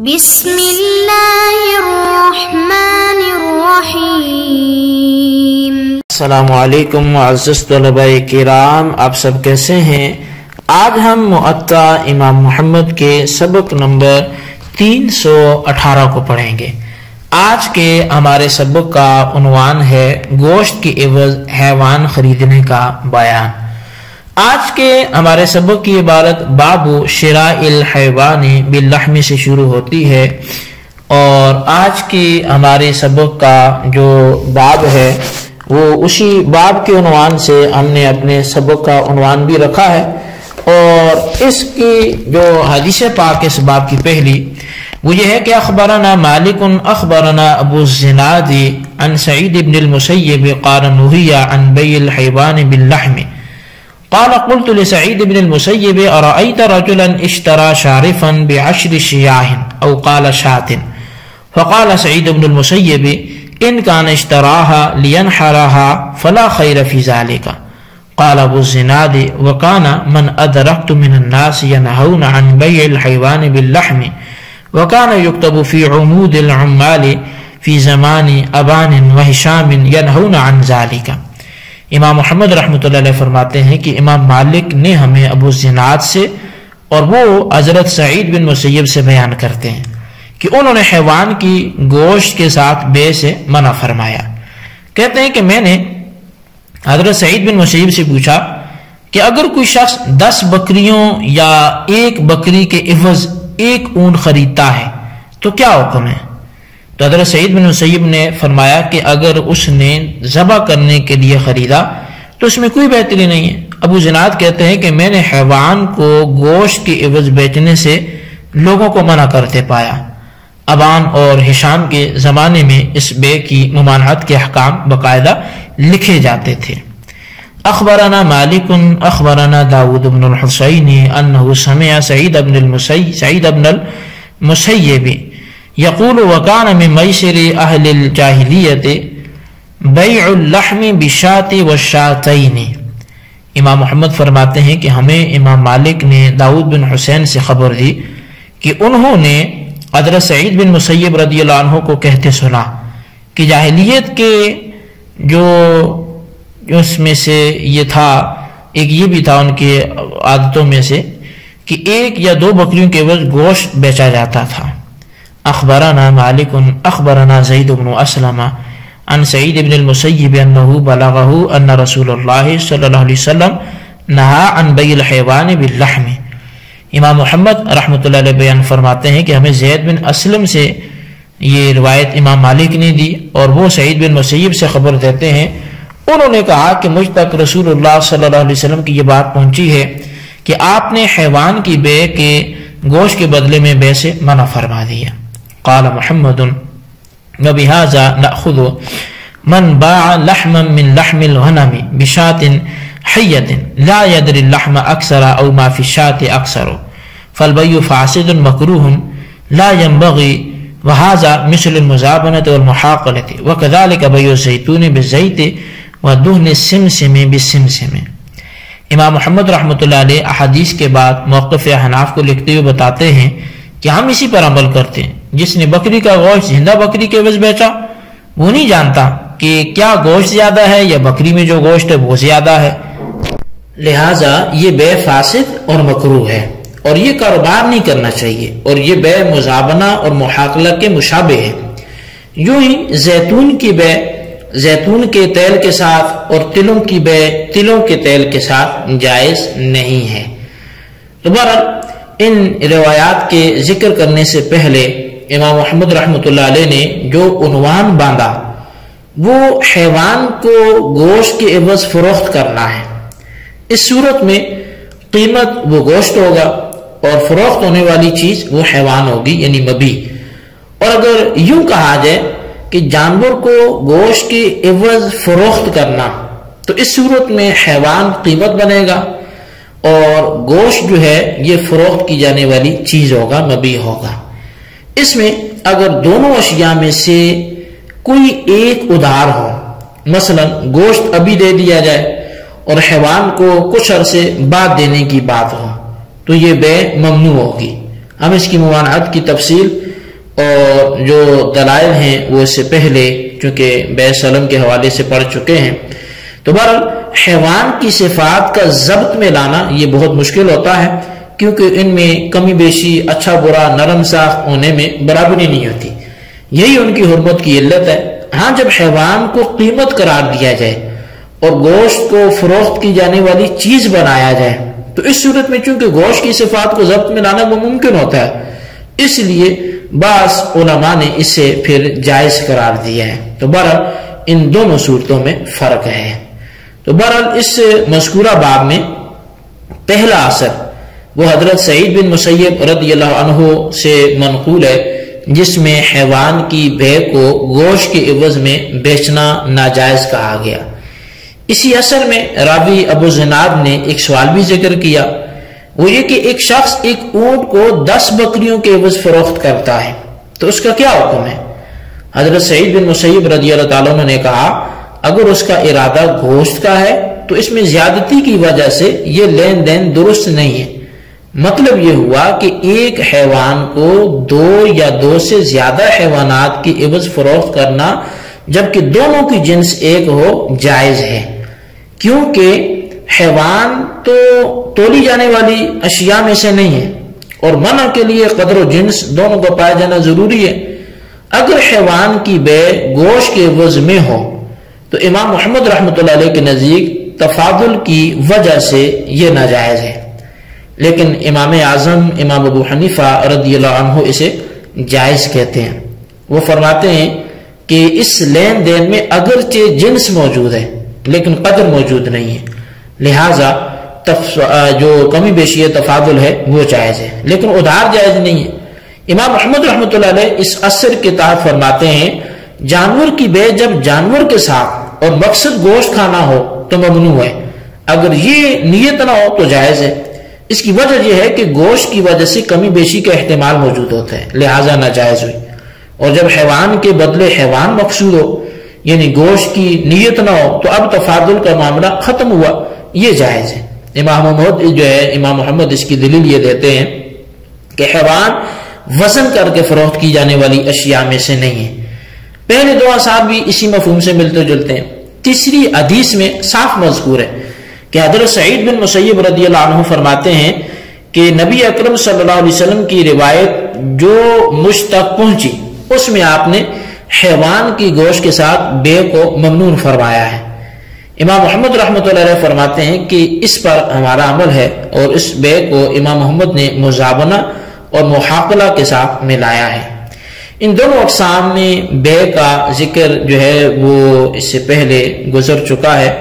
بسم اللہ الرحمن الرحیم۔ السلام علیکم معزز طلباء کرام، آپ سب کیسے ہیں؟ آج ہم معطا امام محمد کے سبق نمبر 318 کو پڑھیں گے۔ آج کے ہمارے سبق کا عنوان ہے گوشت کی عوض حیوان خریدنے کا بیان۔ آج کے ہمارے سبق کی عبارت باب شراء الحیوان باللحم سے شروع ہوتی ہے، اور آج کی ہمارے سبق کا جو باب ہے وہ اسی باب کے عنوان سے ہم نے اپنے سبق کا عنوان بھی رکھا ہے، اور اس کی جو حدیث پاک اس باب کی پہلی وہ یہ ہے کہ اخبرنا مالک اخبرنا ابو الزناد عن سعید بن المسیب قال نهی عن بیع الحیوان باللحم قال قلت لسعيد بن المسيب أرأيت رجلا اشترى شارفا ب10 شياه أو قال شاة، فقال سعيد بن المسيب إن كان اشتراها لينحرها فلا خير في ذلك. قال أبو الزناد وكان من أدركت من الناس ينهون عن بيع الحيوان باللحم، وكان يكتب في عمود العمال في زمان أبان وهشام ينهون عن ذلك. امام محمد رحمۃ اللہ علیہ فرماتے ہیں کہ امام مالک نے ہمیں ابو الزناد سے اور وہ حضرت سعید بن مسیب سے بیان کرتے ہیں کہ انہوں نے حیوان کی گوشت کے ساتھ بے سے منع فرمایا۔ کہتے ہیں کہ میں نے حضرت سعید بن مسیب سے پوچھا کہ اگر کوئی شخص 10 بکریوں یا ایک بکری کے عوض ایک اونٹ خریدتا ہے تو کیا حکم ہے؟ تو حضرت سعید بن مسیب نے فرمایا کہ اگر اس نے ذبح کرنے کے لیے خریدا تو اس میں کوئی بہتری نہیں ہے۔ ابو زناد کہتے ہیں کہ میں نے حیوان کو گوشت کے عوض بیچنے سے لوگوں کو منع کرتے پایا۔ ابان اور ہشام کے زمانے میں اس بے کی ممانعت کے احکام باقاعدہ لکھے جاتے تھے۔ اخبرنا مالک اخبرنا داود بن الحسین انہ سمع سعید بن المسیب یقول وکان من میسر اہل الجاہلیت بیع اللحم بالشاۃ والشاتین۔ امام محمد فرماتے ہیں کہ ہمیں امام مالک نے داؤد بن حسین سے خبر دی کہ انہوں نے حضرت سعید بن مسیب رضی اللہ عنہ کو کہتے سنا کہ جاہلیت کے جو اس میں سے یہ تھا، ایک یہ بھی تھا ان کے عادتوں میں سے کہ 1 یا 2 بکریوں کے عوض گوشت بیچا جاتا تھا۔ اخبرنا مالک اخبرنا زید بن اسلم عن سعید بن المسیب انہ بلغہ ان رسول اللہ صلی اللہ علیہ وسلم نہا عن بیع الحیوان باللحم۔ امام محمد رحمۃ اللہ علیہ بیان فرماتے ہیں کہ ہمیں زید بن اسلم سے یہ روایت امام مالک نے دی، اور وہ سعید بن مسیب سے خبر دیتے ہیں انہوں نے کہا کہ مجھ تک رسول اللہ صلی اللہ علیہ وسلم کی یہ بات پہنچی ہے کہ آپ نے حیوان کی بے کے گوشت کے بدلے میں بے سے منع فرما دیا۔ قال محمد وبهذا نأخذ من باع لحما من لحم الغنم بشاة حية لا يدري اللحم أكثر أو ما في الشاة أكثر فالبيع فاسد مكروه لا ينبغي، وهذا مثل المزابنة والمحاقلة، وكذلك بيع الزيتون بالزيت ودهن السمسم بالسمسم۔ امام محمد رحمۃ اللہ علیہ احادیث کے بعد موقف احناف کو لکھتے ہوئے بتاتے ہیں کہ ہم اسی پر عمل کرتے ہیں۔ جس نے بکری کا گوشت زندہ بکری کے عوض بیچا وہ نہیں جانتا کہ کیا گوشت زیادہ ہے یا بکری میں جو گوشت ہے وہ زیادہ ہے، لہٰذا یہ بے فاسد اور مکروہ ہے اور یہ کاروبار نہیں کرنا چاہیے، اور یہ بے مزابنہ اور محاقلہ کے مشابہ ہے۔ یوں ہی زیتون کی بے زیتون کے تیل کے ساتھ اور تلوں کی بے تلوں کے تیل کے ساتھ جائز نہیں ہے۔ دوبارہ ان روایات کے ذکر کرنے سے پہلے امام محمد رحمۃ اللہ علیہ نے جو عنوان باندھا وہ حیوان کو گوشت کے عوض فروخت کرنا ہے۔ اس صورت میں قیمت وہ گوشت ہوگا اور فروخت ہونے والی چیز وہ حیوان ہوگی، یعنی مبی۔ اور اگر یوں کہا جائے کہ جانور کو گوشت کے عوض فروخت کرنا تو اس صورت میں حیوان قیمت بنے گا اور گوشت جو ہے یہ فروخت کی جانے والی چیز ہوگا، مبی ہوگا۔ اس میں اگر دونوں اشیاء میں سے کوئی ایک ادھار ہو، مثلا گوشت ابھی دے دیا جائے اور حیوان کو کچھ عرصے بعد دینے کی بات ہو تو یہ بے ممنوع ہوگی۔ ہم اس کی ممانعت کی تفصیل اور جو دلائل ہیں وہ اس سے پہلے چونکہ بے سلم کے حوالے سے پڑھ چکے ہیں. تو بہرحال حیوان کی صفات کا ضبط میں لانا یہ بہت مشکل ہوتا ہے، کیونکہ ان میں کمی بیشی، اچھا برا، نرم ساخت ہونے میں برابری نہیں ہوتی. یہی ان کی حرمت کی علت ہے. ہاں جب حیوان کو قیمت قرار دیا جائے اور گوشت کو فروخت کی جانے والی چیز بنایا جائے تو اس صورت میں چونکہ گوشت کی صفات کو ضبط میں لانا وہ ممکن ہوتا ہے، اس لیے بعض علماء نے اسے پھر جائز قرار دیا ہے. تو بہرحال ان دونوں صورتوں میں فرق ہے. تو بہرحال اس مذکورہ باب میں پہلا اثر وہ حضرت سعید بن مسیب رضی اللہ عنہ سے منقول ہے، جس میں حیوان کی بے کو گوشت کے عوض میں بیچنا ناجائز کہا گیا. اسی اثر میں راوی ابو زناد نے ایک سوال بھی ذکر کیا، وہ یہ کہ ایک شخص ایک اونٹ کو 10 بکریوں کے عوض فروخت کرتا ہے تو اس کا کیا حکم ہے؟ حضرت سعید بن مسیب رضی اللہ تعالیٰ عنہ نے کہا اگر اس کا ارادہ گوشت کا ہے تو اس میں زیادتی کی وجہ سے یہ لین دین درست نہیں ہے. مطلب یہ ہوا کہ ایک حیوان کو 2 یا 2 سے زیادہ حیوانات کی عوض فروخت کرنا جبکہ دونوں کی جنس ایک ہو جائز ہے، کیونکہ حیوان تو تولی جانے والی اشیاء میں سے نہیں ہے اور منع کے لیے قدر و جنس دونوں کو پایا جانا ضروری ہے. اگر حیوان کی بے گوشت کے عوض میں ہو تو امام محمد رحمۃ اللہ علیہ کے نزدیک تفاضل کی وجہ سے یہ ناجائز ہے، لیکن امام اعظم امام ابو حنیفہ رضی اللہ عنہ اسے جائز کہتے ہیں. وہ فرماتے ہیں کہ اس لین دین میں اگرچہ جنس موجود ہے لیکن قدر موجود نہیں ہے، لہذا جو کمی بیشی تفاضل ہے وہ جائز ہے لیکن ادھار جائز نہیں ہے. امام محمد رحمۃ اللہ علیہ اس اثر کے تحت فرماتے ہیں جانور کی بے جب جانور کے ساتھ اور مقصد گوشت کھانا ہو تو ممنوع ہے، اگر یہ نیت نہ ہو تو جائز ہے. اس کی وجہ یہ ہے کہ گوشت کی وجہ سے کمی بیشی کا احتمال موجود ہوتا ہے لہذا ناجائز ہوئی، اور جب حیوان کے بدلے حیوان مقصود ہو یعنی گوشت کی نیت نہ ہو تو اب تفاضل کا معاملہ ختم ہوا، یہ جائز ہے. امام محمد اس کی دلیل یہ دیتے ہیں کہ حیوان وزن کر کے فروخت کی جانے والی اشیاء میں سے نہیں ہے. پہلے 2 آثار بھی اسی مفہوم سے ملتے جلتے ہیں. تیسری حدیث میں صاف مذکور ہے کہ حضرت سعید بن مسیب رضی اللہ عنہ فرماتے ہیں کہ نبی اکرم صلی اللہ علیہ وسلم کی روایت جو مجھ تک پہنچی اس میں آپ نے حیوان کی گوشت کے ساتھ بے کو ممنون فرمایا ہے. امام محمد رحمۃ اللہ علیہ فرماتے ہیں کہ اس پر ہمارا عمل ہے اور اس بے کو امام محمد نے مزابنہ اور محاقلہ کے ساتھ ملایا ہے. ان دونوں اقسام میں بے کا ذکر جو ہے وہ اس سے پہلے گزر چکا ہے.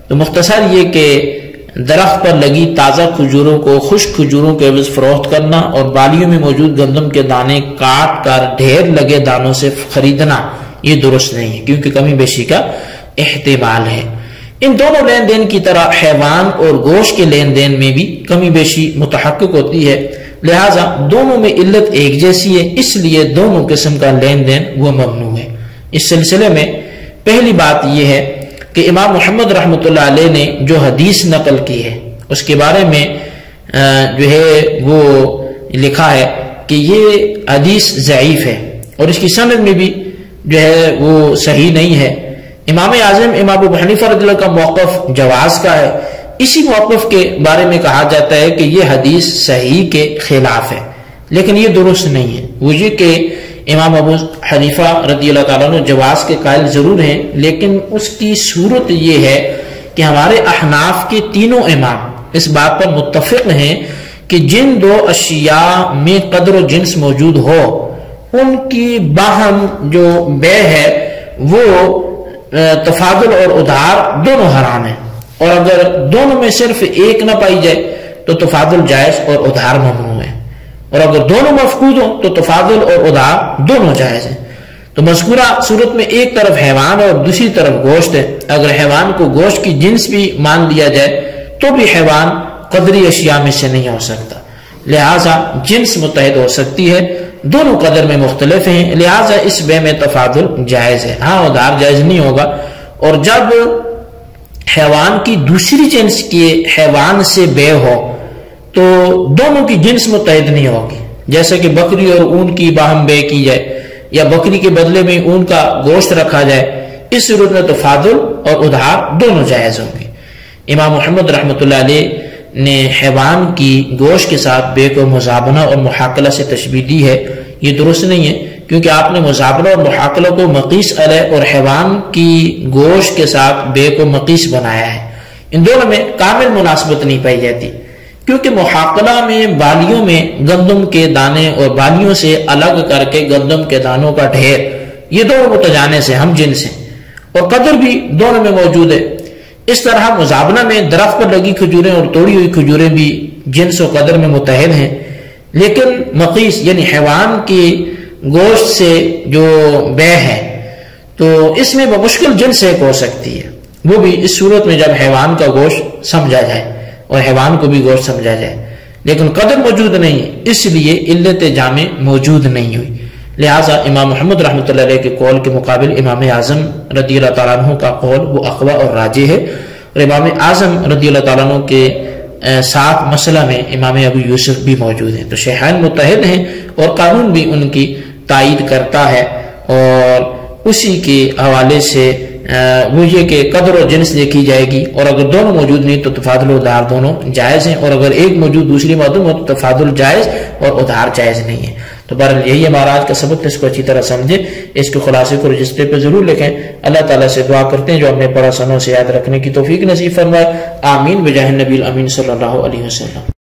تو مختصر یہ کہ درخت پر لگی تازہ کھجوروں کو خشک کھجوروں کے عوض فروخت کرنا اور بالیوں میں موجود گندم کے دانے کاٹ کر ڈھیر لگے دانوں سے خریدنا یہ درست نہیں ہے کیونکہ کمی بیشی کا احتمال ہے. ان دونوں لین دین کی طرح حیوان اور گوشت کے لین دین میں بھی کمی بیشی متحقق ہوتی ہے، لہٰذا دونوں میں علت ایک جیسی ہے، اس لیے دونوں قسم کا لین دین وہ ممنوع ہے. اس سلسلے میں پہلی بات یہ ہے کہ امام محمد رحمۃ اللہ علیہ نے جو حدیث نقل کی ہے اس کے بارے میں جو ہے وہ لکھا ہے کہ یہ حدیث ضعیف ہے اور اس کی سند میں بھی جو ہے وہ صحیح نہیں ہے. امام اعظم امام ابو حنیفہ رضی اللہ کا موقف جواز کا ہے. اسی موقف کے بارے میں کہا جاتا ہے کہ یہ حدیث صحیح کے خلاف ہے لیکن یہ درست نہیں ہے. وہ یہ کہ امام ابو حنیفہ رضی اللہ تعالیٰ عنہ جواز کے قائل ضرور ہیں لیکن اس کی صورت یہ ہے کہ ہمارے احناف کے تینوں امام اس بات پر متفق ہیں کہ جن 2 اشیاء میں قدر و جنس موجود ہو ان کی باہم جو بے ہے وہ تفاضل اور ادھار دونوں حرام ہیں، اور اگر دونوں میں صرف ایک نہ پائی جائے تو تفاضل جائز اور ادھار ممنوع ہے، اور اگر دونوں مفقود ہوں تو تفاضل اور ادھار دونوں جائز ہیں. تو مذکورہ صورت میں ایک طرف حیوان اور دوسری طرف گوشت ہے. اگر حیوان کو گوشت کی جنس بھی مان لیا جائے تو بھی حیوان قدری اشیاء میں سے نہیں ہو سکتا، لہٰذا جنس متحد ہو سکتی ہے، دونوں قدر میں مختلف ہیں، لہٰذا اس بے میں تفاضل جائز ہے. ہاں ادھار جائز نہیں ہوگا. اور جب حیوان کی دوسری جنس کے حیوان سے بے ہو تو دونوں کی جنس متحد نہیں ہوگی، جیسے کہ بکری اور اون کی باہم بے کی جائے یا بکری کے بدلے میں اون کا گوشت رکھا جائے، اس صورت میں تفاضل اور ادھار دونوں جائز ہوں گے۔ امام محمد رحمۃ اللہ علیہ نے حیوان کی گوشت کے ساتھ بے کو مزابنہ اور محاکلہ سے تشبیہ دی ہے، یہ درست نہیں ہے، کیونکہ آپ نے مزابنہ اور محاکلہ کو مقیس علیہ اور حیوان کی گوشت کے ساتھ بے کو مقیس بنایا ہے۔ ان دونوں میں کامل مناسبت نہیں پائی جاتی، کیونکہ محاکلہ میں بالیوں میں گندم کے دانے اور بالیوں سے الگ کر کے گندم کے دانوں کا ڈھیر، یہ دونوں متجانس ہیں، ہم جنس ہیں، اور قدر بھی دونوں میں موجود ہے۔ اس طرح مزابنہ میں درخت پر لگی کھجوریں اور توڑی ہوئی کھجوریں بھی جنس و قدر میں متحد ہیں، لیکن مقیس یعنی حیوان کی گوشت سے جو بے ہے تو اس میں بمشکل جنس ایک ہو سکتی ہے، وہ بھی اس صورت میں جب حیوان کا گوشت سمجھا جائے اور حیوان کو بھی گوشت سمجھا جائے، لیکن قدر موجود نہیں ہے، اس لیے علت جامع موجود نہیں ہوئی۔ لہٰذا امام محمد رحمۃ اللہ علیہ کے قول کے مقابل امام اعظم رضی اللہ تعالیٰ عنہ کا قول وہ اقوی اور راجح ہے، اور امام اعظم رضی اللہ تعالیٰ عنہ کے ساتھ مسئلہ میں امام ابو یوسف بھی موجود ہیں، تو شیخین متحد ہیں اور قانون بھی ان کی تائید کرتا ہے، اور اسی کے حوالے سے وہ یہ کہ قدر و جنس دیکھی جائے گی، اور اگر دونوں موجود نہیں تو تفاضل و ادھار دونوں جائز ہیں، اور اگر ایک موجود دوسری معدوم ہو تو تفاضل جائز اور ادھار جائز نہیں ہے۔ تو بہرحال یہی ہمارا آج کا سبق، اس کو اچھی طرح سمجھیں، اس کے خلاصے کو رجسٹر پہ ضرور لکھیں۔ اللہ تعالیٰ سے دعا کرتے ہیں جو ہم نے پڑھا سنوں سے یاد رکھنے کی توفیق نصیب فرمائے، آمین بجاہ النبی الامین صلی اللہ علیہ وسلم۔